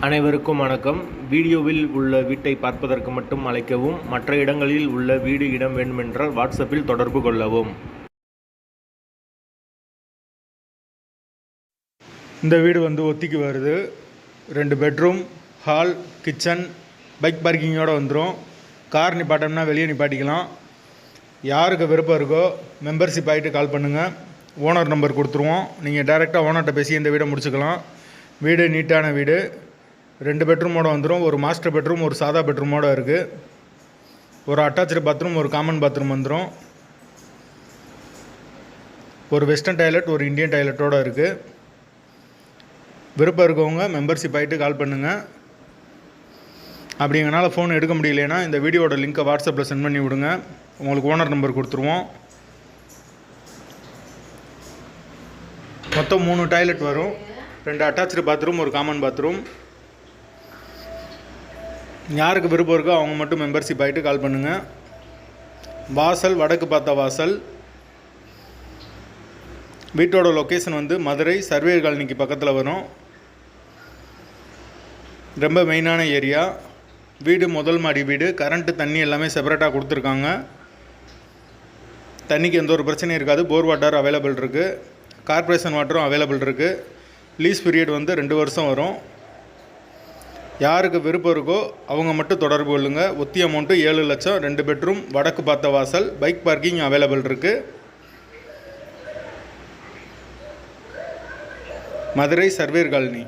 அனைவருக்கும் வணக்கம். வீடியோவில் உள்ள வீட்டை பார்ப்பதற்கு மட்டும் அழைக்கவும். மற்ற இடங்களில் உள்ள வீடு இடம் வேண்டுமென்றால் வாட்ஸ்அப்பில் தொடர்பு கொள்ளவும். இந்த வீடு ஒத்திக்கு வருது. 2 பெட்ரூம், ஹால், கிச்சன், பைக் பார்க்கிங்கோடு வந்துடும். கார் நிப்பாட்டம்னா வெளியே நிப்பாட்டிக்கலாம். யாருக்கு விருப்பம் இருக்கோ மெம்பர்ஷிப் ஆகிட்டு கால் பண்ணுங்கள். ஓனர் நம்பர் கொடுத்துருவோம். நீங்கள் டைரெக்டாக ஓனர்கிட்ட பேசி இந்த வீடை முடிச்சுக்கலாம். வீடு நீட்டான வீடு. 2 பெட்ரூமோடு வந்துடும். ஒரு மாஸ்டர் பெட்ரூம், ஒரு சாதா பெட்ரூமோடு இருக்குது. ஒரு அட்டாச்சு பாத்ரூம், ஒரு காமன் பாத்ரூம் வந்துடும். ஒரு வெஸ்டர்ன் டாய்லெட், ஒரு இந்தியன் டாய்லெட்டோடு இருக்குது. விருப்பம் இருக்கவங்க மெம்பர்ஷிப் ஆகிட்டு கால் பண்ணுங்கள். அப்படிங்கனால ஃபோன் எடுக்க முடியலன்னா இந்த வீடியோட லிங்க்கை வாட்ஸ்அப்பில் சென்ட் பண்ணி விடுங்க. உங்களுக்கு ஓனர் நம்பர் கொடுத்துருவோம். மொத்தம் 3 டாய்லெட் வரும். 2 அட்டாச்சு பாத்ரூம், ஒரு காமன் பாத்ரூம். யாருக்கு விருப்பம் இருக்கோ அவங்க மட்டும் மெம்பர்ஷிப் ஆகிட்டு கால் பண்ணுங்கள். வாசல் வடக்கு பார்த்த வாசல். வீட்டோட லொக்கேஷன் மதுரை சர்வேயர் காலனிக்கு பக்கத்தில் வரும். ரொம்ப மெயினான ஏரியா. வீடு முதல் மாடி வீடு. கரண்ட்டு தண்ணி எல்லாமே செப்பரேட்டாக கொடுத்துருக்காங்க. தண்ணிக்கு எந்த ஒரு பிரச்சனையும் இருக்காது. போர் வாட்டர் அவைலபிள் இருக்குது. கார்ப்பரேஷன் வாட்டரும் அவைலபிள் இருக்குது. லீஸ் பீரியட் 2 வருஷம் வரும். யாருக்கு விருப்பம் இருக்கோ அவங்க மட்டும் தொடர்பு கொள்ளுங்கள். ஒத்தி அமௌண்ட்டு 7 லட்சம். 2 பெட்ரூம், வடக்கு பார்த்த வாசல், பைக் பார்க்கிங் அவைலபிள் இருக்குது. Madurai surveyor colony.